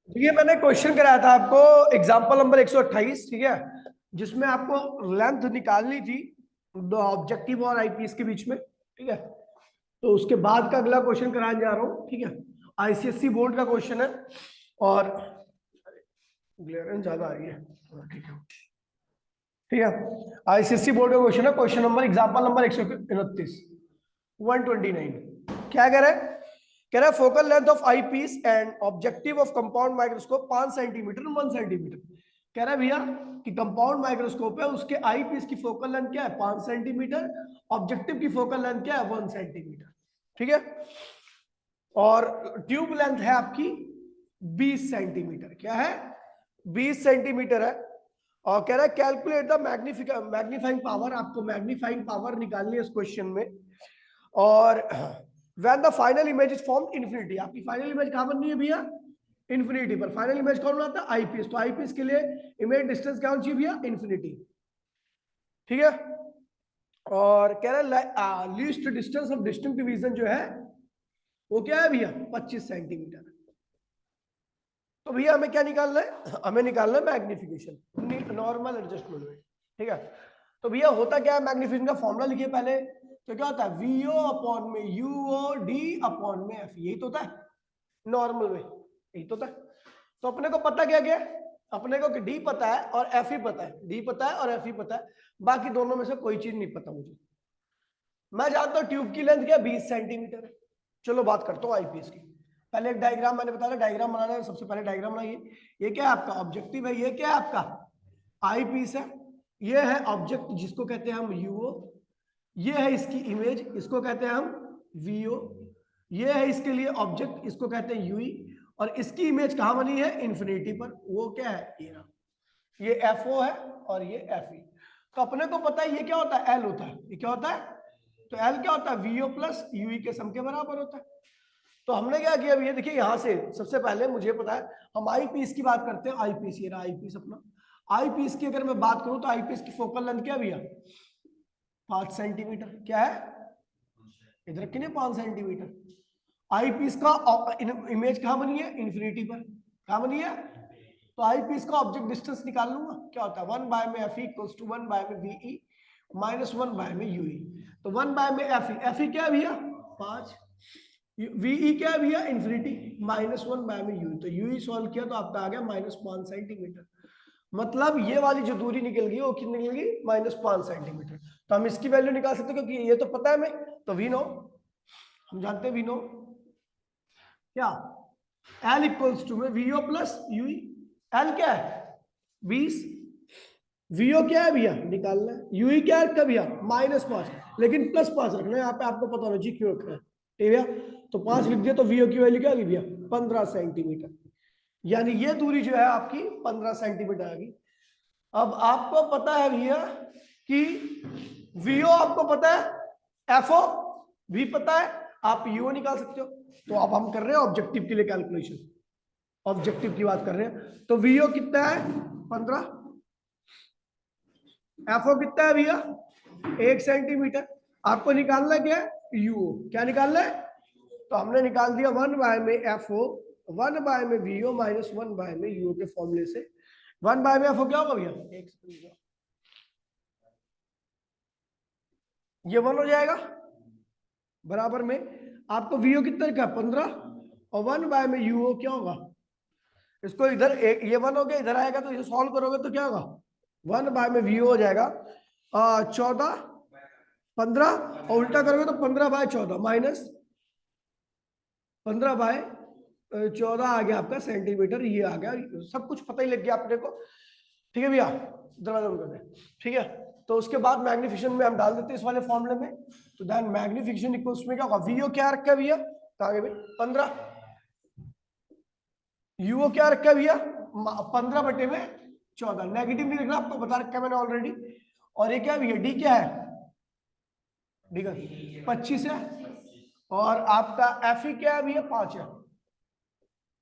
ये मैंने क्वेश्चन कराया था आपको एग्जांपल नंबर 128, ठीक है, जिसमें आपको लेंथ निकालनी थी दो ऑब्जेक्टिव और आईपीएस के बीच में, ठीक है। तो उसके बाद का अगला क्वेश्चन कराने जा रहा हूँ, ठीक है। आईसीएससी बोर्ड का क्वेश्चन है और ग्लेरेंस ज्यादा आ रही है, ठीक है, ठीक है। आईसीएससी बोर्ड का क्वेश्चन है, क्वेश्चन नंबर एग्जांपल नंबर 129, 129। क्या कह रहा है? कह रहा है focal length of eye piece and objective of compound microscope 5 centimetre 1 centimetre. कह रहा है भैया कि कंपाउंड माइक्रोस्कोप है, उसके आई पीस की फोकल लेंथ क्या है? 5 सेंटीमीटर। ऑब्जेक्टिव की फोकल लेंथ क्या है? 1 सेंटीमीटर, ठीक है। और ट्यूब लेंथ है आपकी 20 सेंटीमीटर। क्या है? 20 सेंटीमीटर है। और कह रहा है कैलकुलेट द मैग्नीफाइंग पावर। आपको मैग्नीफाइंग पावर निकालनी है इस क्वेश्चन में। और when the final image is formed infinity. आपकी फाइनल इमेज कहां बननी है भैया? इन्फिनिटी पर। फाइनल इमेज कौन बनाता है? आईपीएस। तो आईपीएस के लिए इमेज डिस्टेंस क्या होनी चाहिए भैया? इन्फिनिटी, ठीक है। और कह रहा है least distance of distinct division जो है वो क्या है भैया? 25 सेंटीमीटर। तो भैया हमें क्या निकालना है? हमें निकालना है मैग्निफिकेशन नॉर्मल एडजस्टमेंट में, ठीक है। तो भैया होता क्या है? मैग्निफिकेशन का फॉर्मूला लिखिए पहले। तो क्या होता है? वीओ अपॉन में यूओ डी अपॉन में एफ। यही तो होता है नॉर्मल में, यही तो होता है। तो अपने को पता क्या क्या है? अपने को कि डी पता है और एफ ही पता है। डी पता है और एफ ही पता है, बाकी दोनों में से कोई चीज नहीं पता मुझे। मैं जानता हूं ट्यूब की लेंथ क्या? 20 सेंटीमीटर है। चलो बात करता हूँ आईपीएस की। पहले एक डायग्राम मैंने बताया, डायग्राम बनाना है। सबसे पहले डायग्राम बनाइए। ये क्या है आपका? ऑब्जेक्टिव है। ये क्या है आपका? आईपीएस है। ये है ऑब्जेक्ट जिसको कहते हैं हम यूओ। ये है इसकी इमेज, इसको कहते हैं हम वीओ। ये है इसके लिए ऑब्जेक्ट, इसको कहते हैं यूई। और इसकी इमेज कहां बनी है? इन्फिनिटी पर। वो क्या है? ये एफ ओ है और ये एफ ई। तो अपने को पता है ये क्या होता है? एल होता है। ये क्या होता है? तो एल क्या होता है? वीओ प्लस यूई के सम के बराबर होता है। तो हमने क्या किया? ये देखिए यहां से सबसे पहले मुझे पता है, हम आई पीस की बात करते हैं। आई पीस, ये रहा आई पीस अपना। आई पीस की अगर मैं बात करूं तो आई पीस की फोकल लेंथ क्या भैया? 5 सेंटीमीटर। क्या है? इधर रखी नहीं 5 सेंटीमीटर। आई पीस का इमेज कहां बनी है? इन्फिनिटी पर। कहां बनी है? तो आई पीस का ऑब्जेक्ट डिस्टेंस निकाल लूंगा। क्या होता है? 1 बाय में एफ इक्वल्स टू 1 बाय में वीई माइनस 1 बाय में यूई। तो 1 बाय में एफ ई क्या है भैया? 5। वीई क्या है भैया? इन्फिनिटी। माइनस 1 बाय में यूई। तो यूई सॉल्व किया तो आपका आ गया -5 सेंटीमीटर। मतलब ये वाली जो दूरी निकल गई वो कितनी निकल गई? -5 सेंटीमीटर। तो हम इसकी वैल्यू निकाल सकते हैं क्योंकि ये तो पता है हमें। तो वी नो, हम जानते हैं वी नो क्या? एल इक्वल्स टू में वीओ प्लस यूई। एल क्या है? 20। वीओ क्या है भैया? निकालना है। यूई क्या है भैया? -5। लेकिन +5 रखना है यहाँ पे। आपको पता होना चाहिए क्यों रखना है, ठीक है। तो 5 लिख दिया तो वीओ की वैल्यू क्या आ गई भैया? 15 सेंटीमीटर। यानी ये दूरी जो है आपकी 15 सेंटीमीटर आ गई। अब आपको पता है भैया कि वीओ आपको पता है, एफओ भी पता है, आप यूओ निकाल सकते हो। तो अब हम कर रहे हैं ऑब्जेक्टिव के लिए कैलकुलेशन। ऑब्जेक्टिव की बात कर रहे हैं तो वीओ कितना है? 15। एफओ कितना है भैया? 1 सेंटीमीटर। आपको निकालना क्या है? यूओ। क्या निकालना है? तो हमने निकाल दिया 1 बाय में एफओ 1 बाय में वीओ माइनस 1 बाय में यूओ के फॉर्मूले से। 1 बाय में एफओ क्या होगा भैया? ये 1 हो जाएगा बराबर में आपको वीओ कितना का? 15। और 1 बाय में यूओ क्या होगा? इसको इधर ये 1 हो गया, इधर आएगा तो इसे सॉल्व करोगे तो क्या होगा? 1 बाय में वीओ हो जाएगा 14 15। और उल्टा करोगे तो 15 बाय 14 माइनस 15 बाय 14 आ गया आपका सेंटीमीटर। ये आ गया, सब कुछ पता ही लग गया अपने को, ठीक है भैया। दरवाजा बंद कर दे, ठीक है। तो उसके बाद मैग्निफिकेशन में हम डाल देते हैं इस वाले फॉर्मूले में। तो देन मैग्निफिकेशन इक्वल्स में क्या होगा? वीओ क्या रखा है भैया? आगे भाई 15। यूओ क्या रखा है भैया? 15 बटे में 14। नेगेटिव नहीं रखना, आपको बता रखा है मैंने ऑलरेडी। और ये क्या है भैया? डी क्या है? डी का 25 है। और आपका एफ ई क्या है भैया? 5 है।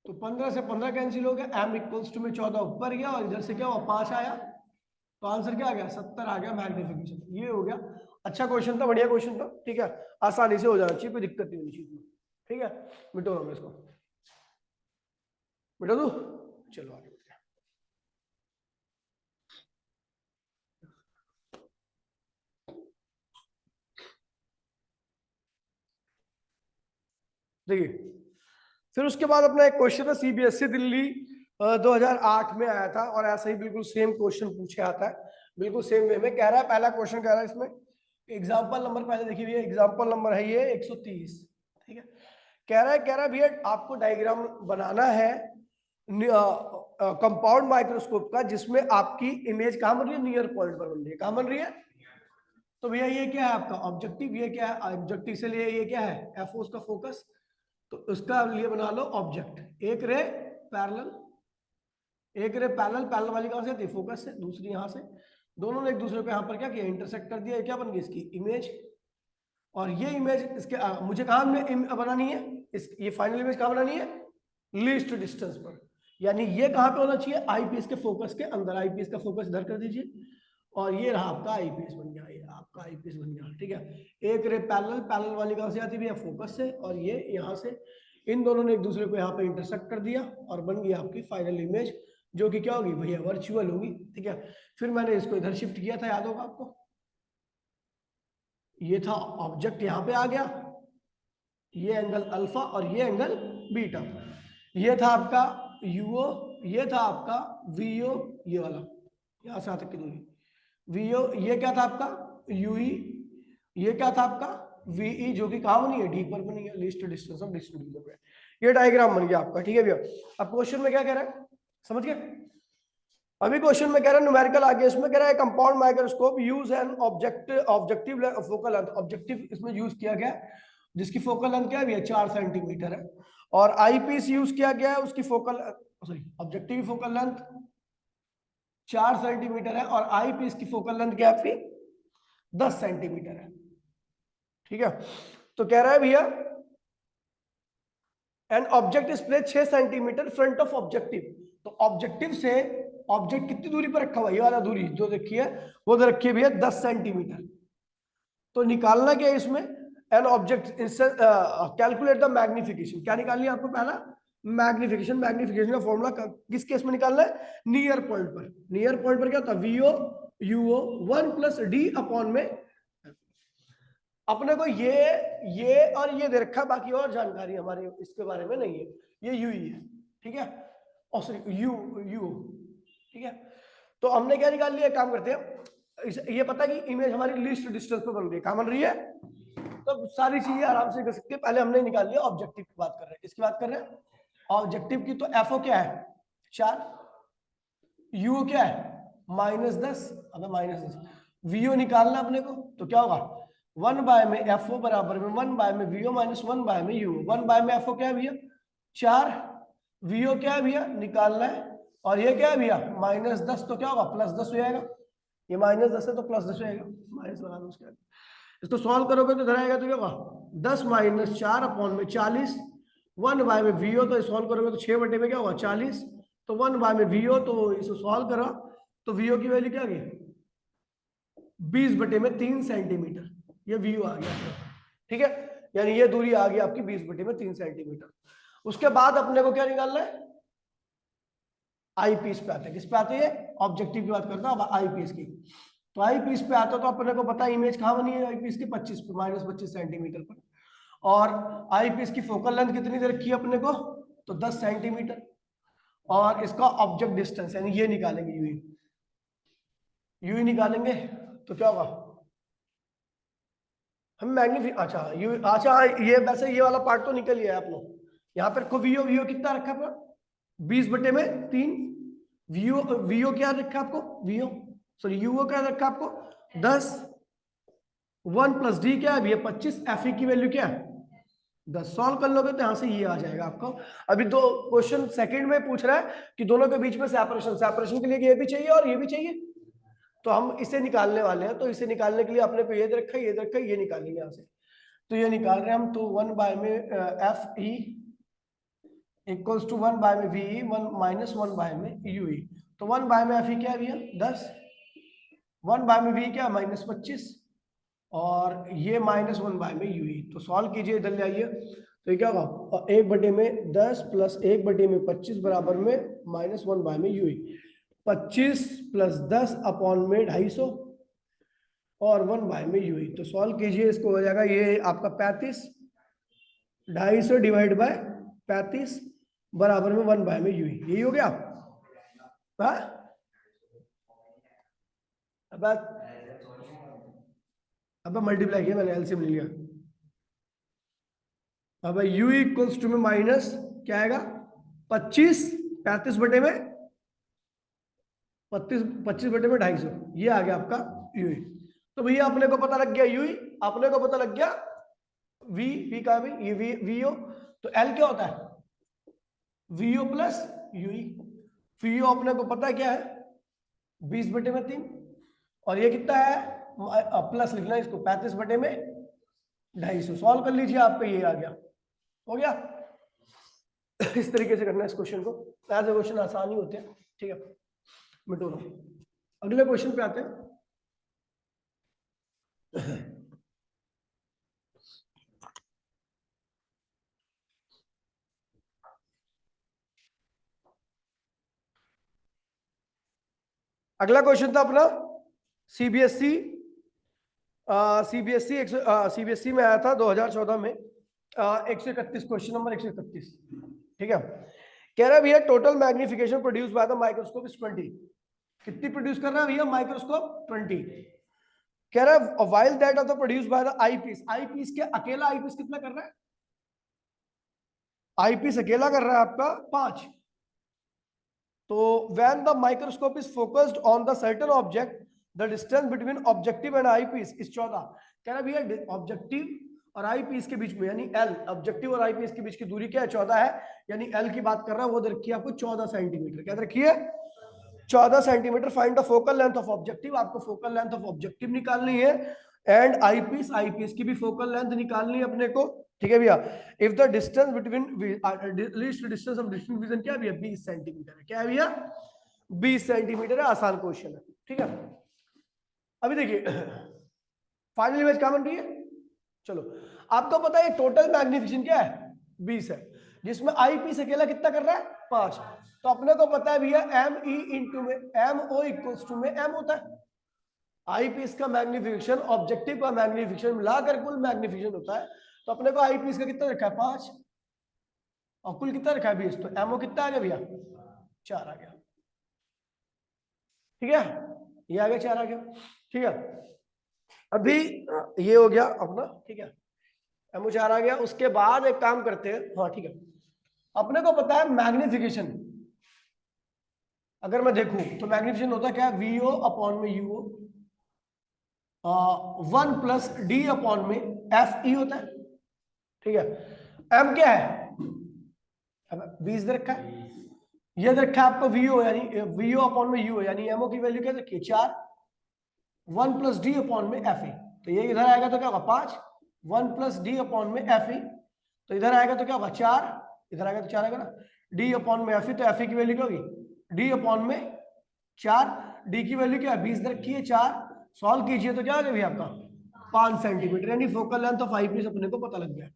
तो 15 से 15 कैंसिल हो गया। एम इक्वल्स टू में 14 ऊपर गया और इधर से क्या हुआ? 5 आया। तो आंसर क्या आ गया? 70 आ गया मैग्निफिकेशन। ये हो गया। अच्छा क्वेश्चन था, बढ़िया क्वेश्चन था, ठीक है। आसानी से हो जाना चाहिए, कोई दिक्कत नहीं होनी चाहिए, ठीक है। मिटो हम इसको। बेटा दो, चलो आगे। देखिए फिर उसके बाद अपना एक क्वेश्चन है सीबीएसई दिल्ली 2008 में आया था, और ऐसा ही बिल्कुल सेम क्वेश्चन पूछे आता है, बिल्कुल सेम वे में कह रहा है। पहला क्वेश्चन कह रहा है इसमें, एग्जाम्पल नंबर पहले देखिए भैया, एग्जाम्पल नंबर है ये 130, ठीक है। कह रहा है भैया आपको डायग्राम बनाना है कंपाउंड माइक्रोस्कोप का, जिसमें आपकी इमेज कहां बन रही है, नियर पॉइंट पर बन रही है। कहां बन रही है? तो भैया ये क्या है आपका ऑब्जेक्टिव, ये क्या है ऑब्जेक्टिव से लिए, ये क्या है एफ उसका फोकस, तो उसका लिए बना लो ऑब्जेक्ट। एक रे पैरेलल, एक रे पैरेलल, पैरेलल वाली कहां से आती है, फोकस से, दूसरी यहां से, दोनों ने एक दूसरे को यहां पर क्या किया, इंटरसेक्ट कर दिया। ये क्या बन गई इसकी इमेज, और ये इमेज इसके मुझे कहां में बनानी है, इस ये फाइनल इमेज कहां बनानी है, लीस्ट डिस्टेंस पर, यानी ये कहां पे होना चाहिए, आईपीएस के फोकस के अंदर। आईपीएस का फोकस इधर कर दीजिए, और ये रहा आपका आईपीएस बन गया, ये आपका आईपीएस बन गया, ठीक है। एक रे पैरेलल, पैरेलल वाली कहां से आती है, फोकस से, और ये यहां से, इन दोनों ने एक दूसरे को यहाँ पे इंटरसेक्ट कर दिया, और बन गई आपकी फाइनल इमेज, जो कि क्या होगी भैया, वर्चुअल होगी, ठीक है। फिर मैंने इसको इधर शिफ्ट किया था, याद होगा आपको, ये था ऑब्जेक्ट यहाँ पे आ गया, ये एंगल अल्फा और ये एंगल बीटा, ये था आपका यूओ, ये था आपका वीओ, ये वाला यहां से आते की दूरी वीओ, ये क्या था आपका यूई, ये क्या था आपका वीई, जो कि कहां बनी है, डी पर बनी है, लीस्ट डिस्टेंस ऑफ डिस्ट्रीब्यूशन। ये डायग्राम बन गया आपका, ठीक है भैया। अब क्वेश्चन में क्या कह रहा है, समझ गए? अभी क्वेश्चन में कह रहा है न्यूमेरिकल आगे, इसमें कह रहा है compound microscope use an objective focal length, objective इसमें यूज किया गया जिसकी फोकल लेंथ क्या है भैया, 4 सेंटीमीटर है, और आईपीस यूज किया गया है, उसकी focal sorry objective focal length 4 centimetre है, और आईपीस की फोकल लेंथ क्या है आपकी 10 सेंटीमीटर है, ठीक है। तो कह रहा है भैया an object is placed 6 centimetre front of objective, तो ऑब्जेक्टिव से ऑब्जेक्ट कितनी दूरी पर रखा हुआ, ये वाला दूरी जो देखी है वो तो रखी है भैया 10 सेंटीमीटर। तो निकालना क्या है इसमें, an object calculate the magnification, क्या निकालनी है आपको, पहला मैग्निफिकेशन, मैग्निफिकेशन का फॉर्मूला किस केस में निकालना है, नियर पॉइंट पर। नियर पॉइंट पर क्या होता है, VO UO 1 plus D upon में, अपने को ये और ये दे रखा, बाकी और जानकारी हमारे इसके बारे में नहीं है, ये यू ही है, ठीक है, और सॉरी यू यू, ठीक है। तो हमने क्या निकाल लिया, काम करते हैं, ये पता कि इमेज हमारी लीस्ट डिस्टेंस पे बन रही है, कहां बन रही है, तो सारी चीजें आराम से कर सकते हैं। पहले हमने निकाल लिया ऑब्जेक्टिव की बात कर रहे हैं, किसकी बात कर रहे हैं, ऑब्जेक्टिव की। तो एफओ क्या है 4, यू क्या है -10, अब -10, वीओ निकालना अपने को, तो क्या होगा 1 बाय में एफओ बराबर में 1 बाय में वीओ माइनस 1 बाय में यू। 1 बाय में एफओ क्या है भैया 4, वीओ क्या है भैया निकालना है, और ये क्या है भैया -10, तो क्या होगा +10 हो जाएगा, ये -10 है तो +10 हो जाएगा, माइनस लगा दो उसके आगे। इसको सॉल्व करोगे तो इधर आएगा तो क्या होगा 10 - 4 अपॉन में 40, 1 बाय में वीओ, तो सॉल्व करोगे तो 6 बटे में क्या होगा 40, तो 1 बाय में वीओ, तो इसको सॉल्व करो तो वीओ की वैल्यू क्या आ गई 20 बटे में 3 सेंटीमीटर, ये वीओ आ गया, ठीक है। यानी ये दूरी आ गई आपकी 20 बटे में 3 सेंटीमीटर। उसके बाद अपने को क्या निकालना है, आई पीस पे आते हैं, किस पे आते हैं, ऑब्जेक्टिव की बात करता हूं, आई पीस की। तो आई पीस पे आता तो अपने को पता है इमेज कहां बनी है आई पीस की 25 पे, -25 सेंटीमीटर पर, और आई पीस की फोकल लेंथ कितनी दे रखी है अपने को, तो 10 सेंटीमीटर, और इसका ऑब्जेक्ट डिस्टेंस यानी ये निकालेंगे, यू निकालेंगे, तो क्या होगा हम मैग्नीफिक, अच्छा यू, अच्छा ये वैसे ये वाला पार्ट तो निकल गया आप लोग, यहाँ पर को वीओ, वीओ कितना रखा अपना 20 बटे में 3, वीओ वीओ क्या रखा आपको, वीओ सॉरी यूओ क्या रखा आपको 10, 1 प्लस डी क्या है भैया 25, एफ की वैल्यू क्या है 10, सॉल्व कर लोगे तो यहां से ये आ जाएगा आपको। अभी दो क्वेश्चन सेकंड में पूछ रहा है कि दोनों के बीच में सेपरेशन, सेपरेशन के लिए ये भी चाहिए और ये भी चाहिए, तो हम इसे निकालने वाले हैं। तो इसे निकालने के लिए अपने को ये दे रखा है, ये दे रखा है, ये निकालेंगे यहाँ से, तो ये निकाल रहे हैं हम। तो 1 बाय में F E equals to 1 by में वी ई, 1 माइनस 1 बाय में यू ई, तो 1 बाय में एफ ई क्या है भैया 10, 1 बाय में वी क्या -25, और ये -1 बाय में यू ई। तो सॉल्व कीजिए, इधर ले आइए, तो ये क्या होगा, 1/10 प्लस 1/25 बराबर में -1 में यूई। 25 + 10 अपॉन में 250 और 1 में यूई। तो सॉल्व कीजिए इसको, हो जाएगा ये आपका 35, 250 डिवाइड बाय 35 बराबर में 1 में यूई। यही हो गया। हाँ अब मल्टीप्लाई किया मैंने, एलसीएम ले लिया। अब u इक्वल्स टू में माइनस क्या आएगा, 25, 35 बटे में 25 बटे में 250, ये आ गया आपका u। तो भैया अपने को पता लग गया u, अपने को पता लग गया v का भी ये vo। तो l क्या होता है, vo प्लस u। vo अपने को पता है क्या है, 20/3, और ये कितना है, प्लस लिखना है इसको, 35/250। सॉल्व कर लीजिए, आपका ये आ गया, हो गया। इस तरीके से करना है इस क्वेश्चन को, ऐसे क्वेश्चन आसान ही होते हैं। ठीक है, मिटो रहा हूं, अगले क्वेश्चन पे आते हैं। अगला क्वेश्चन था अपना सीबीएसई, सीबीएसई में आया था 2014 में, 131 क्वेश्चन नंबर 131। ठीक है, कह रहा है भैया total magnification produce by the microscope is 20। कितनी प्रोड्यूस कर रहा है भैया माइक्रोस्कोप, 20। कह रहा है while that of the produce by the eyepiece, eyepiece के अकेला आईपीस कितना कर रहा है, आईपीस अकेला कर रहा है आपका 5। तो when the microscope is focused on the certain object the distance between objective and eyepiece is 14। कह रहा है भैया ऑब्जेक्टिव और आईपीस के बीच में, यानी एल, ऑब्जेक्टिव और आईपीस के बीच की दूरी क्या है, 14 है। यानी एल की बात कर रहा है, वो रखी है आपको 14 सेंटीमीटर। क्या रखी है, 14 centimetre. Find the focal length of objective, आपको फोकल लेंथ ऑफ ऑब्जेक्टिव निकालनी है, एंड आईपीस, आईपीस की भी फोकल लेंथ निकालनी है अपने को। ठीक है भैया, if the distance between least distance of distant vision क्या है भैया, 20 सेंटीमीटर है। क्या है भैया, 20 सेंटीमीटर है। आसान क्वेश्चन है। ठीक है, अभी देखिए फाइनल इमेज क्या बन रही है। चलो, आपको पता है टोटल मैग्निफिकेशन क्या है, 20 है, जिसमें आई पीस अकेला कितना कर रहा है, 5। तो अपने को पता है भैया एम ई इंटू में एम ओ इक्वल्स टू में एम होता है। आई पीस का मैग्निफिकेशन ऑब्जेक्टिव का मैग्निफिकेशन मिलाकर कुल मैग्निफिकेशन होता है। तो अपने को आई पीस का कितना रखा है, 5, और कुल कितना रखा है 20। तो एमओ कितना आ गया भैया, 4 आ गया। ठीक है, ये आ गया 4 आ गया। ठीक है, अभी ये हो गया अपना। ठीक है, एमओ 4 आ गया। उसके बाद एक काम करते हैं, हाँ ठीक है, अपने को पता है मैग्निफिकेशन, अगर मैं देखूं तो मैग्निफिकेशन होता है क्या, वीओ अपॉन में यूओ, 1 प्लस डी अपॉन में एफ ई होता है। ठीक है, एम क्या है, 20 दे रखा है, ये दे रखा है आपको वीओ, यानी वीओ अपॉन में यूओ, यानी एमओ की वैल्यू क्या रखी है, 4, 1 प्लस डी अपॉन में एफ ई। तो ये इधर आएगा तो क्या होगा, 5, 1 प्लस डी अपॉन में एफ ई, तो इधर आएगा तो क्या होगा, 4, इधर आएगा तो 4 आएगा ना, डी अपॉन में एफ ई, तो एफ ई की वैल्यू क्या होगी, डी अपॉन में 4, डी की वैल्यू क्या है, 20 दे रखी है, 4। सॉल्व कीजिए तो क्या आ गया भैया आपका, 5 सेंटीमीटर, यानी focal length of eye piece अपने को पता लग गया।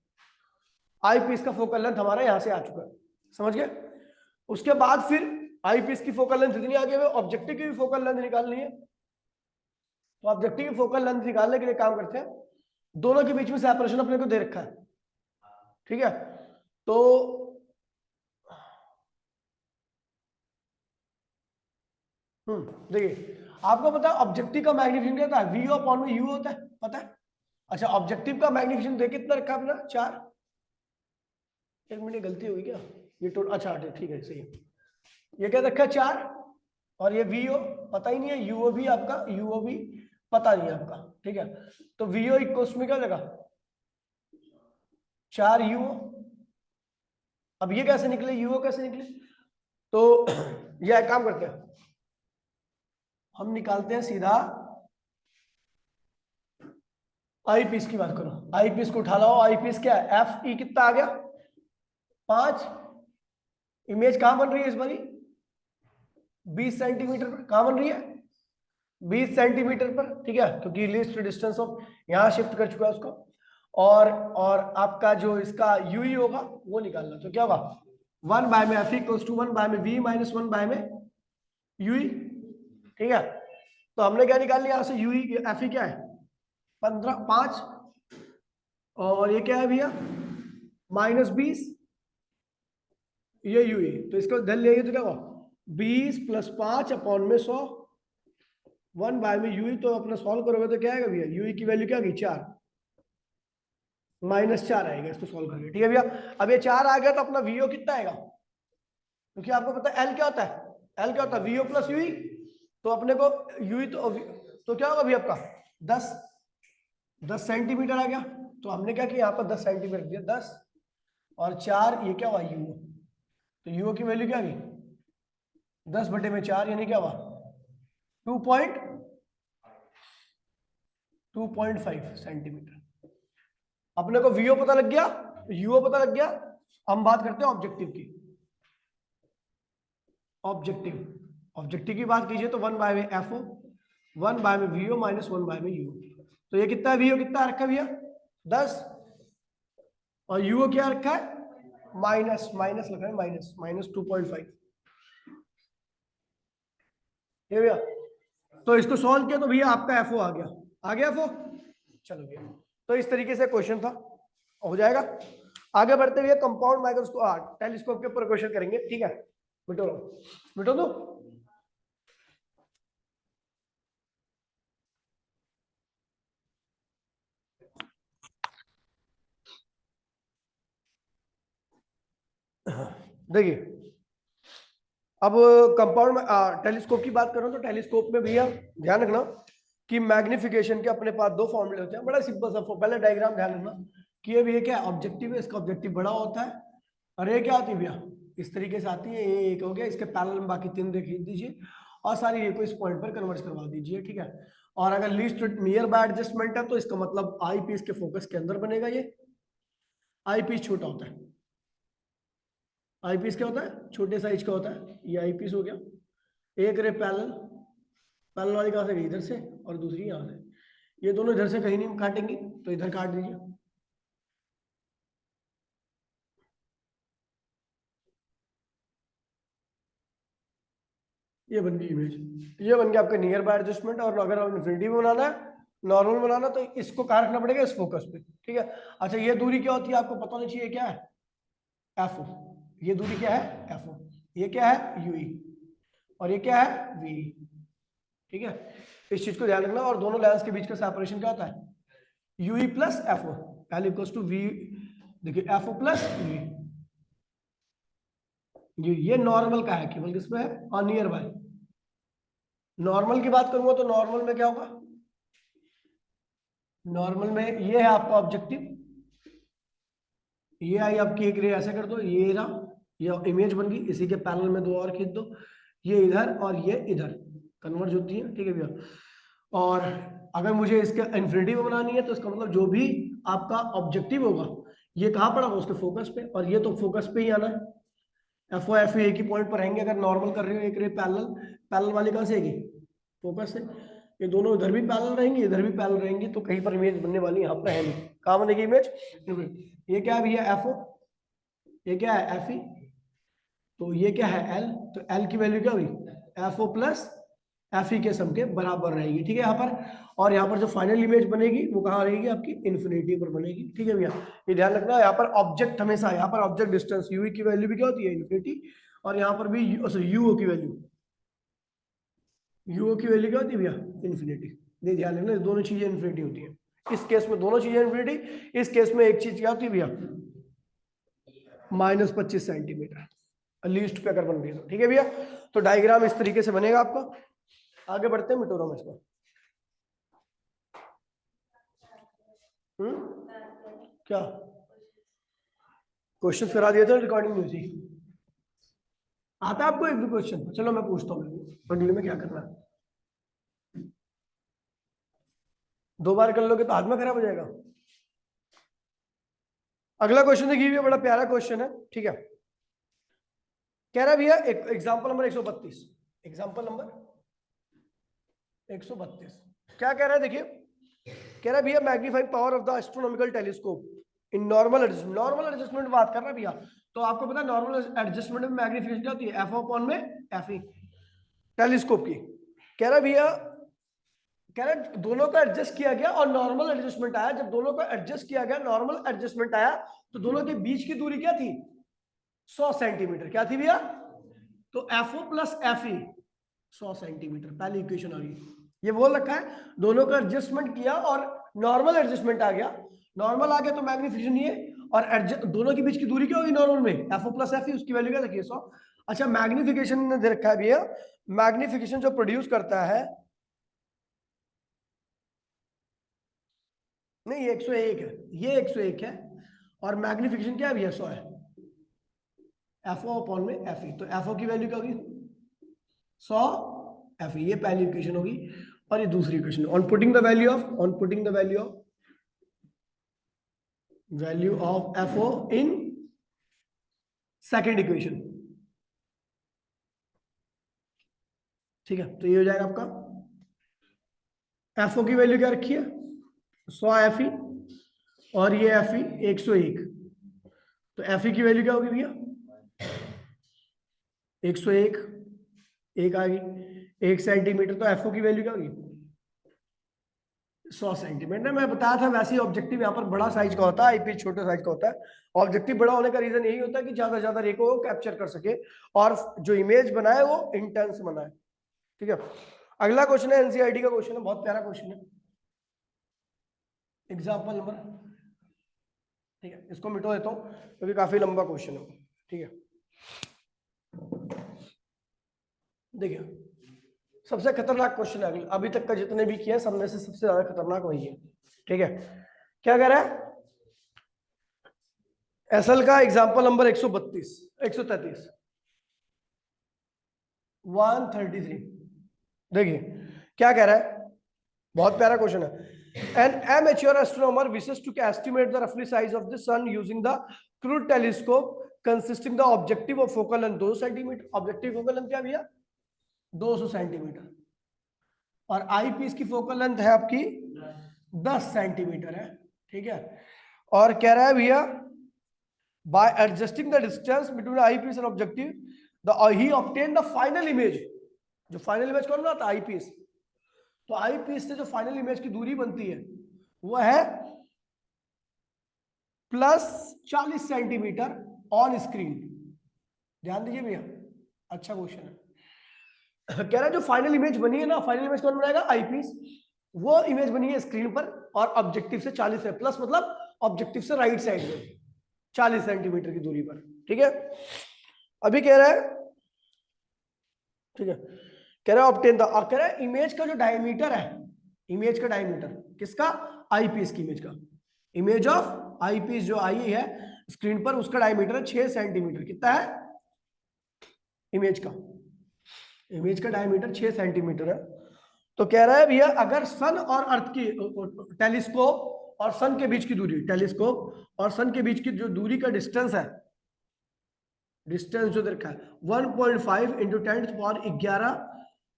आई पीस का फोकल लेंथ हमारा यहां से आ चुका है, समझ गए। उसके बाद फिर आई पीस की फोकल लेंथ इतनी आगे, ऑब्जेक्टिव की भी फोकल लेंथ निकालनी है। तो ऑब्जेक्टिव की फोकल लेंथ निकालने के लिए काम करते हैं, दोनों के बीच में सेपरेशन अपने को दे रखा है। ठीक है, तो देखिए आपको पता है ऑब्जेक्टिव का मैग्नीफिकेशन क्या होता है, वीओ अपॉन में यू होता है, पता है। अच्छा, ऑब्जेक्टिव का मैग्नीफिकेशन देखिए कितना रखा अपना, 4। एक मिनट, गलती होगी क्या, ये टोटल, अच्छा ठीक है सही है। ये क्या रखा है, 4, और ये वीओ पता ही नहीं है, यूओ भी आपका, यूओ भी पता नहीं है आपका। ठीक है, तो वीओ इक्वल्स में क्या लगा, 4 यूओ। अब ये कैसे निकले, यूओ कैसे निकले, तो ये काम करते हैं, हम निकालते हैं सीधा आई पीस की बात करो, आई पीस को उठा लाओ। आई पीस क्या है, एफ ई कितना आ गया, 5। इमेज कहां बन रही है इस बारी, 20 सेंटीमीटर पर। कहां बन रही है, 20 सेंटीमीटर पर। ठीक है, क्योंकि लीस्ट डिस्टेंस ऑफ यहां शिफ्ट कर चुका है उसको। और आपका जो इसका यूई होगा वो निकालना। तो क्या होगा 1 बाय में एफ इक्वल्स टू 1 बाय में वी माइनस 1 बाय में यूई। ठीक है, तो हमने क्या निकाल लिया यहाँ से यूई, एफ ई क्या है 15 5, और ये क्या है भैया -20, ये यूई। तो इसको धन ले तो क्या होगा 20 + 5 अपॉन में 100, 1 बाय में यूई। तो अपना सॉल्व करोगे तो क्या आएगा भैया, यूई की वैल्यू क्या आ गई 4, -4 आएगा इसको सॉल्व करके। ठीक है भैया, अब ये 4 आ गया तो अपना वीओ कितना आएगा, क्योंकि आपको पता है एल क्या होता है, एल क्या होता है वीओ प्लस यूई। तो अपने को यूई तो क्या होगा भैया आपका 10 सेंटीमीटर आ गया। तो हमने क्या किया यहाँ पर 10 सेंटीमीटर दिया, 10 और 4, ये क्या हुआ यूओ। तो यूओ की वैल्यू क्या आ गई 10/4, यानी क्या हुआ 2.5 सेंटीमीटर। अपने को वीओ पता लग गया, यूओ पता लग गया। हम बात करते हैं ऑब्जेक्टिव की। ऑब्जेक्टिव की बात कीजिए तो 1 बाय में एफ ओ, 1 बाय में वीओ माइनस 1 बाय में यूओ। तो ये कितना है वीओ, कितना रखा है भैया 10, और यूओ क्या रखा है माइनस लगा है, माइनस 2.5। ये भैया, तो इसको सॉल्व किया तो भैया आपका एफओ आ गया एफओ। चलो भैया, तो इस तरीके से क्वेश्चन था, हो जाएगा। आगे बढ़ते हुए कंपाउंड माइक्रोस्कोप टेलीस्कोप के ऊपर क्वेश्चन करेंगे। ठीक है, मिटो दो। देखिए, अब कंपाउंड टेलीस्कोप की बात करूं तो टेलीस्कोप में भैया ध्यान रखना कि मैग्निफिकेशन के अपने पास 2 फॉर्मूले होते हैं। बड़ा सिंपल सा, पहले डायग्राम ध्यान रखना कि ये भैया क्या ऑब्जेक्टिव है, इसका ऑब्जेक्टिव बड़ा होता है, और ये क्या आती है भैया इस तरीके से आती है। ये एक हो गया, इसके पैरेलल में बाकी 3 देख दीजिए, और सारी ये को इस पॉइंट पर कन्वर्ट करवा दीजिए। ठीक है, और अगर लीस्ट नियर बाय एडजस्टमेंट है तो इसका मतलब आई पीस के फोकस के अंदर बनेगा। ये आई पीस छोटा होता है, आई पीस क्या होता है छोटे साइज का होता है। ये आई पीस हो गया। एक रे पैरेलल, पैरेलल वाली कहाँ से गई इधर से, और दूसरी यहाँ से। ये दोनों इधर से कहीं नहीं काटेंगी, तो इधर काट दीजिए। ये बन गई इमेज, ये बन गया आपका नियर बाय एडजस्टमेंट। और अगर आप इन्फिनिटी में बनाना है, नॉर्मल बनाना, तो इसको कहाँ रखना पड़ेगा इस फोकस पे। ठीक है, अच्छा ये दूरी क्या होती है आपको पता होना चाहिए, क्या है एफ ओ। ये दूरी क्या है एफ ओ, ये क्या है यूई, और ये क्या है वी। ठीक है, इस चीज को ध्यान रखना। और दोनों लेंस के बीच का सेपरेशन क्या होता है UE plus F O, L equals to V. देखिए एफ ओ प्लस ये नॉर्मल का है केवल, किसमें है और नियर बाय। नॉर्मल की बात करूंगा तो नॉर्मल में क्या होगा, नॉर्मल में ये है आपका ऑब्जेक्टिव, ये आई आपकी एक रे ऐसे कर दो, ये रहा, ये इमेज बन गई। इसी के पैरेलल में 2 और खींच दो, ये इधर और ये इधर कन्वर्ज होती है। ठीक है भैया, और अगर मुझे इसके इन्फिनिटी में बनानी है तो इसका मतलब जो भी आपका ऑब्जेक्टिव होगा ये कहाँ पड़ा होगा उसके फोकस पे, और ये तो फोकस पे ही आना है। एफ ओ एफ एक ही पॉइंट पर रहेंगे। अगर नॉर्मल कर रहे हो एक रे पैरेलल, पैरेलल वाली कहाँ से आएगी फोकस से। ये दोनों इधर भी पैरेलल रहेंगी, इधर भी पैरेलल रहेंगी, तो कहीं पर इमेज बनने वाली यहाँ पर है नहीं। कहाँ बनेगी इमेज, ये क्या है भैया एफ ओ, ये क्या है एफ ई, तो ये क्या है एल। तो एल की वैल्यू क्या हुई F O plus F E के सम के बराबर रहेगी। ठीक है यहाँ पर, और यहाँ पर जो फाइनल इमेज बनेगी वो कहाँ रहेगी आपकी इन्फिनिटी पर बनेगी। ठीक है भैया, ये ध्यान रखना। यहाँ पर ऑब्जेक्ट हमेशा, यहाँ पर ऑब्जेक्ट डिस्टेंस यू की वैल्यू भी क्या होती है इन्फिनिटी, और यहाँ पर भी यूओ की वैल्यू, यूओ की वैल्यू क्या होती है भैया इन्फिनिटी। नहीं ध्यान रखना, दोनों चीजें इन्फिनिटी होती है। इस केस में दोनों चीजें इन्फिनिटी, इस केस में एक चीज क्या होती है भैया -25 सेंटीमीटर लीस्ट पे अगर बन रही है तो। ठीक है भैया, तो डायग्राम इस तरीके से बनेगा आपका। आगे बढ़ते हैं, मिटो रहा हूं इसको। क्या क्वेश्चन करा दिया था, रिकॉर्डिंग नहीं हुई थी। आता है आपको एक भी क्वेश्चन, चलो मैं पूछता हूँ अगले में क्या करना है। 2 बार कर लोगे तो हाथ में खराब हो जाएगा। अगला क्वेश्चन देखिए भैया, बड़ा प्यारा क्वेश्चन है। ठीक है, कह रहा है भैया एग्जाम्पल नंबर 132, एग्जाम्पल नंबर 132 क्या कह रहा है देखिए, कह रहा है भैया magnifying power of the astronomical telescope in normal adjustment, normal adjustment बात कर रहा है भैया। तो आपको पता है नॉर्मल एडजस्टमेंट में मैग्नीफिकेशन क्या होती है, एफ अपॉन में एफ ई, टेलीस्कोप की। कह रहा भैया, कह रहा दोनों का एडजस्ट किया गया और नॉर्मल एडजस्टमेंट आया। जब दोनों का एडजस्ट किया गया, नॉर्मल एडजस्टमेंट आया, तो दोनों के बीच की दूरी क्या थी, 100 सेंटीमीटर। क्या थी भैया, तो एफओ प्लस एफ ई 100 सेंटीमीटर, पहली इक्वेशन आ गई। ये बोल रखा है दोनों का एडजस्टमेंट किया और नॉर्मल एडजस्टमेंट आ गया, नॉर्मल आ गया तो मैग्नीफिकेशन ये, और दोनों के बीच की दूरी क्या होगी नॉर्मल में, एफओ प्लस एफ ई, उसकी वैल्यू क्या रखिए 100। अच्छा मैग्नीफिकेशन ने दे रखा है भैया, मैग्नीफिकेशन जो प्रोड्यूस करता है, नहीं ये 101 है, ये 101 है, और मैग्नीफिकेशन क्या है भैया 100 है, एफओ अपॉन में एफ ई। तो एफओ की वैल्यू क्या होगी 100 एफ ई, ये पहली इक्वेशन होगी। और ये दूसरी equation, on putting the value of, on putting the value of FO in second equation, ठीक है। तो ये हो जाएगा आपका, एफओ की वैल्यू क्या रखी है 100 एफ ई, और ये एफ ई 101, तो एफ ई की वैल्यू क्या होगी भैया 101, एक आ गई 1 सेंटीमीटर, तो एफओ की वैल्यू क्या होगी 100 सेंटीमीटर। मैं बताया था वैसे ही ऑब्जेक्टिव यहाँ पर बड़ा साइज का होता है, आईपीस छोटे साइज का होता है। ऑब्जेक्टिव बड़ा होने का रीजन यही होता है कि ज्यादा से ज्यादा रे को कैप्चर कर सके और जो इमेज बनाए वो इंटेंस बनाए, ठीक है। अगला क्वेश्चन है एनसीईआरटी का क्वेश्चन है, बहुत प्यारा क्वेश्चन है, एग्जाम्पल नंबर, ठीक है, इसको मिटो देता हूँ क्योंकि काफी लंबा क्वेश्चन है, ठीक है। देखिए सबसे खतरनाक क्वेश्चन है अभी तक का जितने भी किए सब में से सबसे ज्यादा खतरनाक वही है, ठीक है। क्या कह रहा है, एसएल का एग्जांपल नंबर 132 133 133, देखिए क्या कह रहा है, बहुत प्यारा क्वेश्चन है। An amateur astronomer wishes to estimate the roughly size of the sun using the crude telescope consisting the objective of focal length 2 centimetre, objective focal length क्या भैया 200 सेंटीमीटर, और आई पीस की फोकल लेंथ है आपकी 10 centimetre है, ठीक है। और कह रहा है भैया by adjusting the distance between eye piece and objective the he obtain the final image, जो फाइनल इमेज कौन बनाता है आई पीस, तो आई पीस से जो फाइनल इमेज की दूरी बनती है वो है प्लस 40 सेंटीमीटर ऑन स्क्रीन। ध्यान दीजिए भैया, अच्छा क्वेश्चन है। कह रहा है जो फाइनल इमेज बनी है ना, फाइनल इमेज कौन बनाएगा आई पीस, वो इमेज बनी है स्क्रीन पर और ऑब्जेक्टिव से 40 है, प्लस मतलब ऑब्जेक्टिव से राइट साइड में 40 सेंटीमीटर की दूरी पर, ठीक है। अभी कह रहा है, ठीक है, कह रहा है ऑब्टेन द, और कह रहा है इमेज का जो डायमीटर है, इमेज का डायमीटर किसका आई पीस की इमेज का, इमेज ऑफ आई पीस जो आई है स्क्रीन पर उसका डायमीटर है 6 सेंटीमीटर, कितना है इमेज का, इमेज का डायमीटर 6 सेंटीमीटर है। तो कह रहा है भैया अगर सन और अर्थ की, टेलीस्कोप और सन के बीच की दूरी, टेलीस्कोप और सन के बीच की जो दूरी का डिस्टेंस है, डिस्टेंस जो देखा है 1.5 इंटू 10⁻11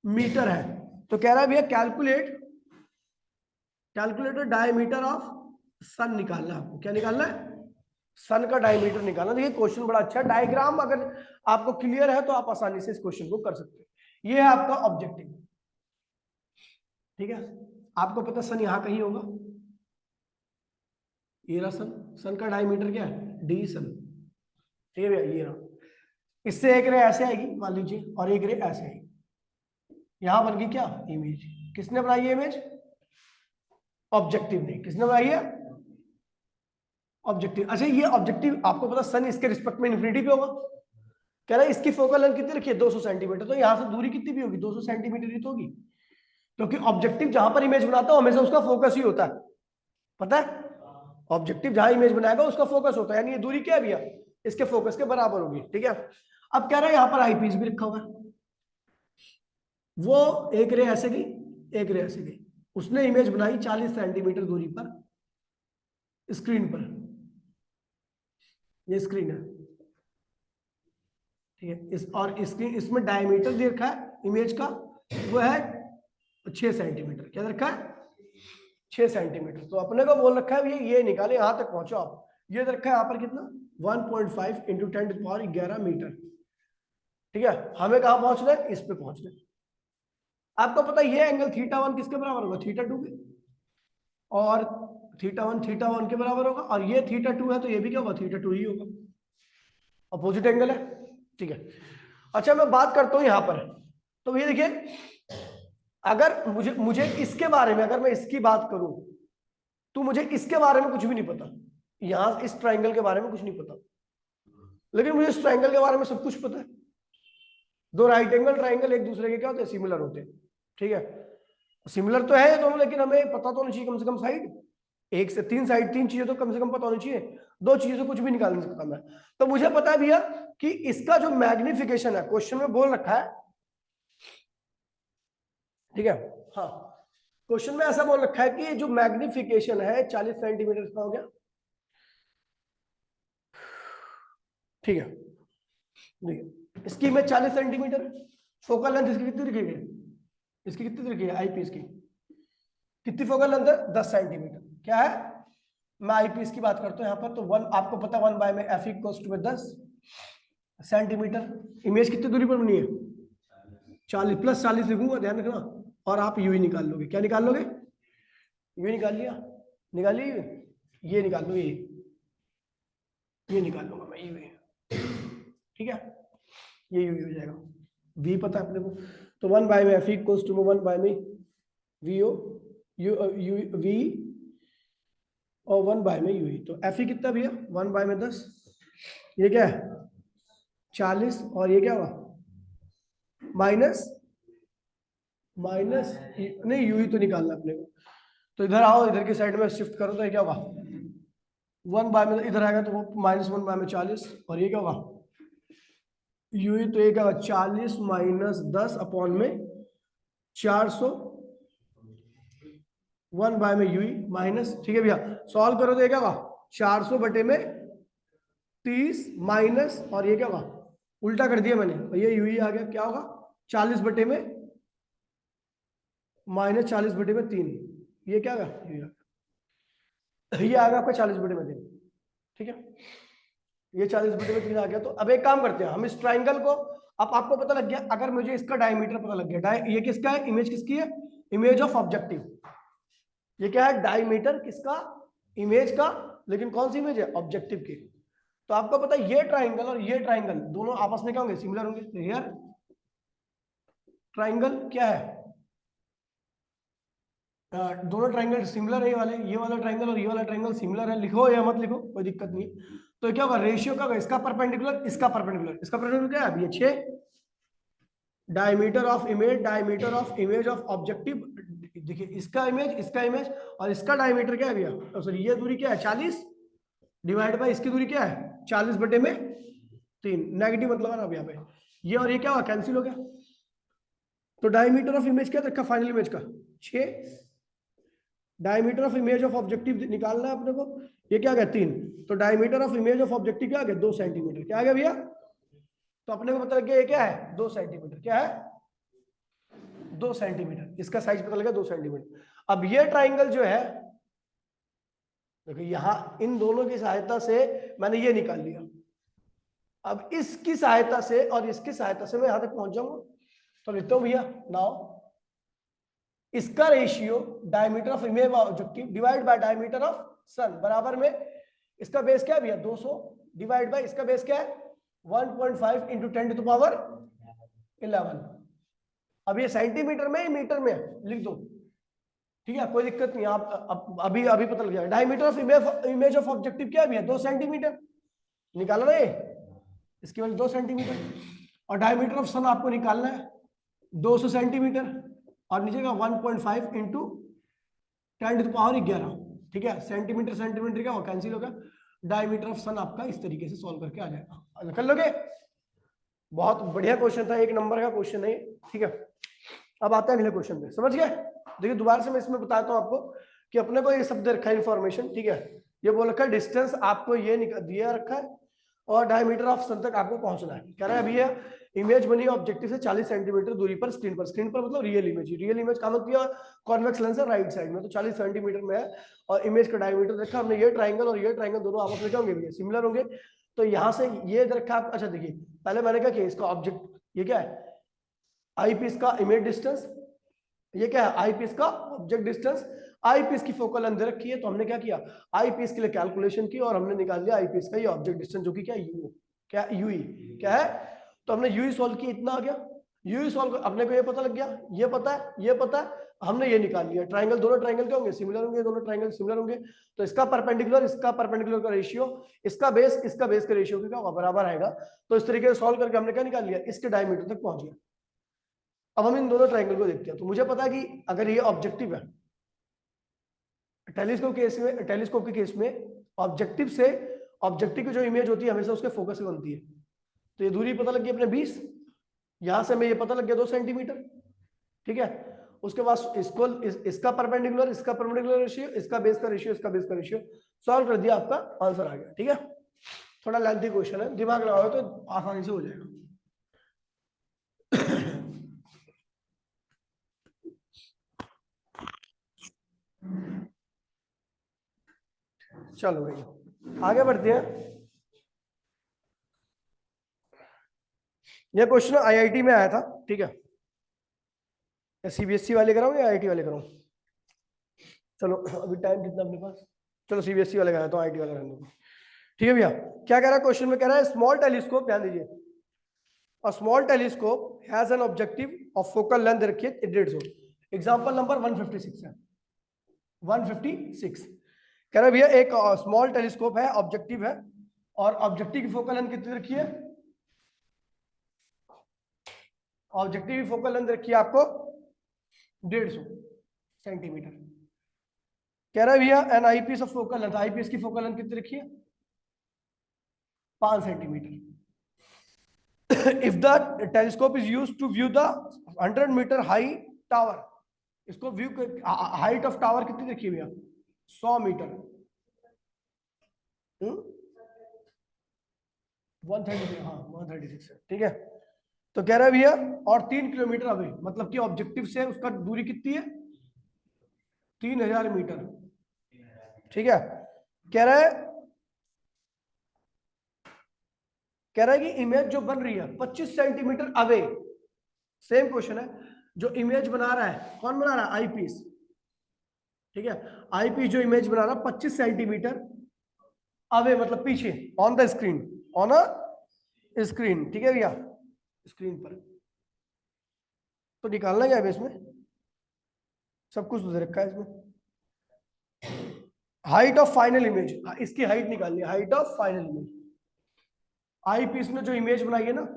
मीटर है, तो कह रहा है भैया कैलकुलेटर डायमीटर ऑफ सन निकालना है आपको, क्या निकालना है सन का डायमीटर निकालना। देखिए क्वेश्चन बड़ा अच्छा है, डायग्राम अगर आपको क्लियर है तो आप आसानी से इस क्वेश्चन को कर सकते हैं। ये है आपका ऑब्जेक्टिव, ठीक है, आपको पता सन यहां कहीं होगा, ये रहा सन, सन का डायमीटर क्या है डी सन, ठीक है भैया, ये रहा, इससे एक रे ऐसे आएगी मान लीजिए और एक रे ऐसे आएगी, यहां बन गई क्या इमेज, किसने बनाई है इमेज ऑब्जेक्टिव ने, किसने बनाई है ऑब्जेक्टिव। अच्छा ये ऑब्जेक्टिव आपको पता सन इसके रिस्पेक्ट में इन्फिनिटी पे होगा, कह रहा है इसकी फोकल लेंथ कितनी रखी है 200 सेंटीमीटर, तो यहां से दूरी कितनी भी होगी 200 सेंटीमीटर ही तो होगी, क्योंकि ऑब्जेक्टिव जहां पर इमेज बनाता है हमेशा उसका फोकस ही होता है, पता है ऑब्जेक्टिव जहां इमेज बनाएगा उसका फोकस होता है, यानी ये दूरी क्या है भैया इसके फोकस के बराबर होगी, ठीक है। अब कह रहा है यहां पर आईपीस भी रखा हुआ है, वो एक रे ऐसे गई एक रे ऐसे गई, उसने इमेज बनाई 40 सेंटीमीटर दूरी पर स्क्रीन पर, ये स्क्रीन है, ठीक है, इस और स्क्रीन इसमें डायमीटर दे रखा है इमेज का वो है 6 सेंटीमीटर, क्या रखा है 6 सेंटीमीटर। तो अपने को बोल रखा है ये निकाले, यहां तक पहुंचो आप। ये रखा है यहाँ पर कितना 1.5 × 10⁻11 मीटर। ठीक है, हमें कहां पहुंचना है, इस पे पहुंचना है। आपको पता है ये एंगल θ1 किसके बराबर होगा, θ2 के, और θ1 θ1 के बराबर होगा, और ये θ2 है तो ये भी क्या होगा, θ2 ही होगा, अपोजिट एंगल है। ठीक है, अच्छा मैं बात करता हूं यहां पर। तो ये देखिए, अगर मुझे इसके बारे में, अगर मैं इसकी बात करूं तो मुझे इसके बारे में कुछ भी नहीं पता, यहां इस ट्राइंगल के बारे में कुछ नहीं पता, लेकिन मुझे इस ट्राइंगल के बारे में सब कुछ पता है। दो राइट एंगल ट्राइंगल एक दूसरे के क्या होते हैं, सिमिलर होते हैं। ठीक है, सिमिलर तो है ये दोनों, लेकिन हमें पता तो होनी चाहिए कम से कम साइड, 1 से 3 साइड, 3 चीजें तो कम से कम पता होनी चाहिए, 2 चीजें से कुछ भी निकाल नहीं सकता मैं। तो मुझे पता है भैया कि इसका जो मैग्निफिकेशन है, क्वेश्चन में बोल रखा है, ठीक है, हाँ क्वेश्चन में ऐसा बोल रखा है कि जो मैग्निफिकेशन है 40 सेंटीमीटर का हो गया। ठीक है, देखिए इसकी इमेज 40 सेंटीमीटर है, फोकल लेंथ इसकी कितनी रखी है, इसकी कितनी रखी है, आईपीस की कितनी फोकल लेंथ है, 10 सेंटीमीटर। क्या है, मैं आईपीस की बात करता हूं यहां पर, तो 1 आपको पता है 1 बाय में F equals to 10 centimetre. Image कितनी दूरी पर बनी है, 40 प्लस 40 लिखूंगा, ध्यान रखना, और आप यू ही निकाल लोगे। क्या निकाल लोगे, यू निकाल लिया, निकाल लिया, ये निकाल लो, ये निकाल लूंगा मैं, ये ठीक है, ये यू हो जाएगा, v पता है अपने को, तो 1 बाय में एफ इक्वल्स टू 1 बाय में वी ओ यू वी और 1 बाय में यू, तो एफ कितना भी है 1 बाय में 10, ये क्या है 40, और ये क्या हुआ माइनस नहीं, यू ही तो निकालना अपने को। तो इधर आओ, इधर की साइड में शिफ्ट करो, तो ये क्या होगा 1 बाय में, इधर आएगा तो वो -1 बाय में 40, और ये क्या होगा यू ही, तो ये क्या होगा 40 माइनस 10 अपॉन में 400, 1 बाय में यू माइनस, ठीक है भैया, सॉल्व करो तो ये क्या होगा 400 बटे में 30 माइनस, और ये क्या होगा उल्टा कर दिया मैंने, और ये यू आ गया, क्या होगा 40 बटे में माइनस 40 बटे में 3, ये क्या होगा ये आ गया आपका 40 बटे में 3। ठीक है, ये 40 बटे में 3 आ गया। तो अब एक काम करते हैं हम, इस ट्राइंगल को, अब आपको पता लग गया, अगर मुझे इसका डायमीटर पता लग गया, ये किसका है, इमेज किसकी है, इमेज ऑफ ऑब्जेक्टिव, ये क्या है डायमीटर किसका, इमेज का, लेकिन कौन सी इमेज है, ऑब्जेक्टिव की। तो आपको पता है ये ट्राइंगल और ये ट्राइंगल दोनों आपस में क्या होंगे, सिमिलर होंगे। तो हियर ट्राइंगल क्या है, दोनों ट्राइंगल सिमिलर है, ये वाला ट्राइंगल और ये वाला ट्राइंगल सिमिलर है, लिखो या मत लिखो कोई दिक्कत नहीं है। तो क्या होगा, रेशियो का इसका परपेंडिकुलर, इसका परपेंडिकुलर, इसका परपेंडिकुलर क्या है, ये 6 diameter of image of objective, देखिए इसका इमेज और इसका डायमीटर क्या है भैया, सॉरी ये दूरी क्या है 40, डिवाइड बाय इसकी दूरी क्या है 40 बटे में 3, नेगेटिव मतलब है ना अब यहाँ पे, ये और ये क्या हुआ कैंसिल हो गया। तो डायमीटर ऑफ इमेज क्या रखा फाइनल इमेज का 6, diameter of image of objective निकालना है अपने को, ये क्या आ गया 3, तो diameter of image of objective क्या आ गया 2 सेंटीमीटर, क्या आ गया भैया, तो अपने को पता लग गया ये क्या है 2 सेंटीमीटर, क्या है 2 सेंटीमीटर, इसका साइज पता लगा 2 सेंटीमीटर। अब ये ट्राइंगल जो है देखो, यहां इन दोनों की सहायता से मैंने ये निकाल लिया, अब इसकी सहायता से और इसकी सहायता से मैं यहां तक पहुंच जाऊंगा। तो लिखता हूं भैया, नाउ इसका ratio diameter of image objective divide by diameter of sun बराबर में, इसका बेस क्या है भैया 200 डिवाइड बाय इसका बेस क्या है 1.5 × 10⁻11। अब ये सेंटीमीटर में मीटर में लिख दो, ठीक है कोई दिक्कत नहीं, आप अभी पता लग जाएगा। Diameter of image of objective क्या है भैया 2 सेंटीमीटर, निकाला ना ये, इसकी वजह 2 सेंटीमीटर, और डायमीटर ऑफ सन आपको निकालना है 200 सेंटीमीटर, और नीचे का 1.5 × 10⁻11, ठीक है, सेंटीमीटर क्या हो कैंसिल होगा, डायमीटर ऑफ सन आपका इस तरीके से सॉल्व करके आ जाएगा, कर लोगे। बहुत बढ़िया क्वेश्चन था, 1 नंबर का क्वेश्चन है, ठीक है। अब आता है अगले क्वेश्चन पे, समझ गए। देखिए दोबारा से मैं इसमें बताता हूं आपको कि अपने को ये सब दे रखा है इन्फॉर्मेशन, ठीक है, ये बोल रखा है डिस्टेंस आपको ये दिया रखा है और डायमीटर ऑफ सन तक आपको पहुंचना है। कह रहा है अभी इमेज बनी है ऑब्जेक्टिव से 40 सेंटीमीटर दूरी पर स्क्रीन पर मतलब रियल इमेज। रियल इमेज का मतलब कॉन्वेक्स लेंस है राइट साइड में, तो 40 सेंटीमीटर में है और इमेज का डायमीटर देखा हमने, ये ट्राइंगल और ये ट्राइंगल दोनों आपस में क्या होंगे भैया, सिमिलर होंगे। तो यहाँ से ये देखा आप, अच्छा देखिए पहले मैंने क्या किया, इसका ऑब्जेक्ट ये क्या है आई पीस का इमेज डिस्टेंस, ये क्या है आई पीस का ऑब्जेक्ट डिस्टेंस, आई पीस की फोकल लेंथ रखी है, तो हमने क्या किया आई पीस के लिए कैलकुलेशन की और हमने निकाल लिया आई पीस का ये ऑब्जेक्ट डिस्टेंस जो कि क्या यू, क्या यूई क्या है, तो हमने यूई सॉल्व किया, इतना आ गया यूई सॉल्व, अपने को ये पता लग गया, ये पता है, ये पता है, हमने ये निकाल लिया। ट्राइंगल, दोनों ट्राइंगल क्या होंगे, सिमिलर होंगे, दोनों ट्राइंगल सिमिलर होंगे, तो इसका परपेंडिकुलर का रेशियो, इसका बेस का रेशियो क्या होगा, बराबर आएगा। तो इस तरीके से सॉल्व करके हमने क्या निकाल लिया, इसके डायमीटर तक पहुंच गया। अब हम इन दोनों ट्राइंगल को देखते हैं, तो मुझे पता है कि अगर ये ऑब्जेक्टिव है, टेलीस्कोप के केस में ऑब्जेक्टिव की जो इमेज होती है हमेशा उसके फोकस से बनती है। तो ये दूरी पता लग गई अपने 20, यहां से हमें ये पता लग गया 2 सेंटीमीटर, ठीक है। उसके बाद इसका परपेंडिकुलर रेशियो, इसका बेस का रेशियो सॉल्व कर दिया, आपका आंसर आ गया, ठीक है। थोड़ा लेंथी क्वेश्चन है, दिमाग लगाओ तो आसानी से हो जाएगा। चलो भाई आगे बढ़ते हैं। यह क्वेश्चन आईआईटी में आया था, ठीक है। सीबीएसई वाले कराऊं या आईआईटी वाले कराऊं? चलो अभी टाइम कितना अपने पास, चलो सीबीएसई वाले कराता हूं, आईआईटी वाले रहने दो, ठीक है भैया। क्या कह रहा है क्वेश्चन में, कह रहा है स्मॉल टेलीस्कोप, ध्यान दीजिए, a small telescope has an objective of focal length रखिए 150। एग्जांपल नंबर 156 है, 156 कह रहा है भैया एक स्मॉल टेलीस्कोप है, ऑब्जेक्टिव है, और ऑब्जेक्टिव की फोकल लेंथ कितनी रखी है, ऑब्जेक्टिव की फोकल लेंथ रखी है आपको 150 सेंटीमीटर। कह रहा है भैया an eyepiece of focal length, eyepiece की फोकल लेंथ कितनी रखी है 5 centimetre. If the telescope is used to view the 100 metre high tower, इसको व्यू हाइट ऑफ टावर कितनी रखी है भैया 100 मीटर, 136, हाँ 136 है, ठीक है। तो कह रहा है भैया और 3 किलोमीटर अवे, मतलब कि ऑब्जेक्टिव से उसका दूरी कितनी है 3000 मीटर, ठीक है। कह रहा है कि इमेज जो बन रही है 25 सेंटीमीटर अवे, सेम क्वेश्चन है, जो इमेज बना रहा है कौन बना रहा है आईपीस, ठीक है। आईपीस जो इमेज बना रहा है 25 सेंटीमीटर अवे मतलब पीछे, on the screen, on a screen, ठीक है भैया, स्क्रीन पर। तो निकालना क्या है इसमें, सब कुछ तो दे रखा है इसमें। हाइट ऑफ फाइनल इमेज, इसकी हाइट निकालनी है, height of final image, eye piece ने जो इमेज बनाई है ना,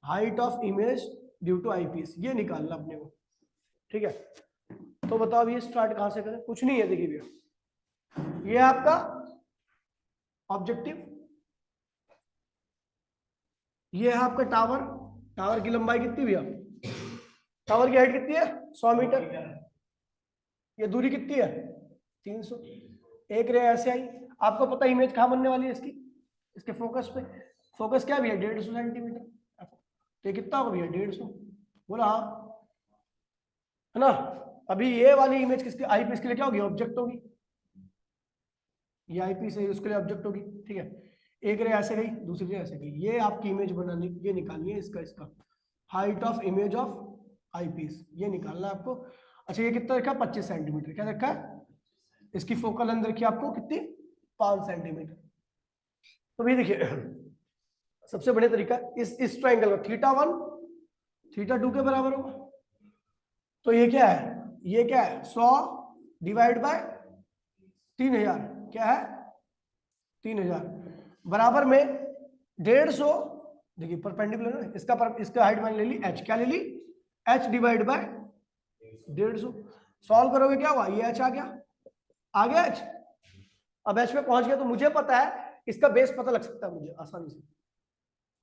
height of image due to eye piece, ये निकालना अपने को, ठीक है। तो बताओ ये स्टार्ट कहां से करें, कुछ नहीं है, देखिए भैया ये आपका ऑब्जेक्टिव, ये है आपका टावर, टावर की लंबाई कितनी भैया, टावर की हाइट कितनी है 100 मीटर, ये दूरी कितनी है 300, एक रे ऐसे आई, आपको पता इमेज कहां बनने वाली है इसकी, इसके फोकस पे, फोकस क्या भैया 150 सेंटीमीटर, तो कितना होगा भैया 150, बोला हाँ, है ना। अभी ये वाली इमेज किसके आई पीस के लिए क्या होगी, ऑब्जेक्ट होगी, ये आई पीस है उसके लिए ऑब्जेक्ट होगी, ठीक है। एक रे ऐसे गई, दूसरी रे ऐसे गई, ये आपकी इमेज बनानी, ये निकालनी है इसका height of image of eye piece, ये निकालना है आपको। अच्छा ये कितना रखा 25 सेंटीमीटर, क्या रखा है, इसकी फोकल लेंथ रखी आपको कितनी 5 सेंटीमीटर। तो भाई देखिए सबसे बढ़िया तरीका इस ट्राइंगल का θ1 θ2 के बराबर होगा, तो ये क्या है, ये क्या है 100 डिवाइड बाय 3000, क्या है 3000 बराबर में 150, देखिए परपेंडिकुलर है इसका हाइट मैंने ले ली h, क्या ले ली h डिवाइड बाय 150, सॉल्व करोगे क्या हुआ, ये h आ गया h, अब h पे पहुंच गया, तो मुझे पता है इसका बेस पता लग सकता है मुझे आसानी से,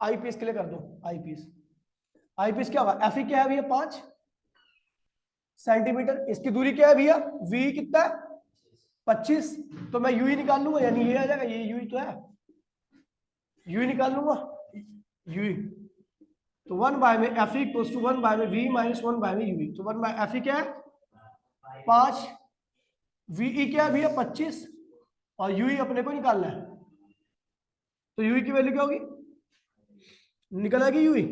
आई पीस के लिए कर दो, आई पीस क्या होगा, एफ क्या है भैया 5 सेंटीमीटर, इसकी दूरी क्या है भैया v कितना है 25, तो मैं यू ही निकाल लूंगा, यानी ये आ जाएगा, ये यू ही तो है, यू ही निकाल लूंगा, यू ही, तो 1 बाय में एफ इक्वल्स टू 1 बाय में वी माइनस 1 बाय में यूवी। तो 1 बाय एफ क्या है 5, वी क्या है भैया 25, और यूई अपने को निकालना है। तो यूई की वैल्यू क्या होगी, निकल आएगी यूई,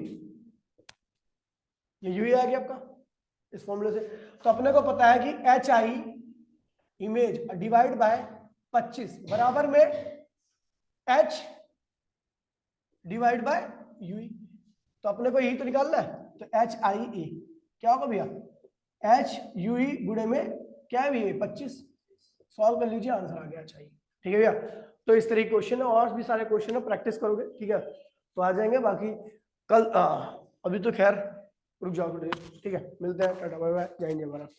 ये यूई आ गया आपका इस फॉर्मूले से। तो अपने को पता है कि H I image divide by 25 बराबर में एच डिवाइड बाय यूई। तो अपने को यही तो निकालना है। तो एच आई ए क्या होगा भैया, एच यूई गुणे में क्या है भैया 25। सॉल्व कर लीजिए, आंसर आ गया एच आई। ठीक है भैया। तो इस तरह के क्वेश्चन है, और भी सारे क्वेश्चन है, प्रैक्टिस करोगे ठीक है तो आ जाएंगे। बाकी कल अभी तो खैर रुक जाओ, ठीक है मिलते हैं, टाटा बाय बाय, जय हिंद जय भारत।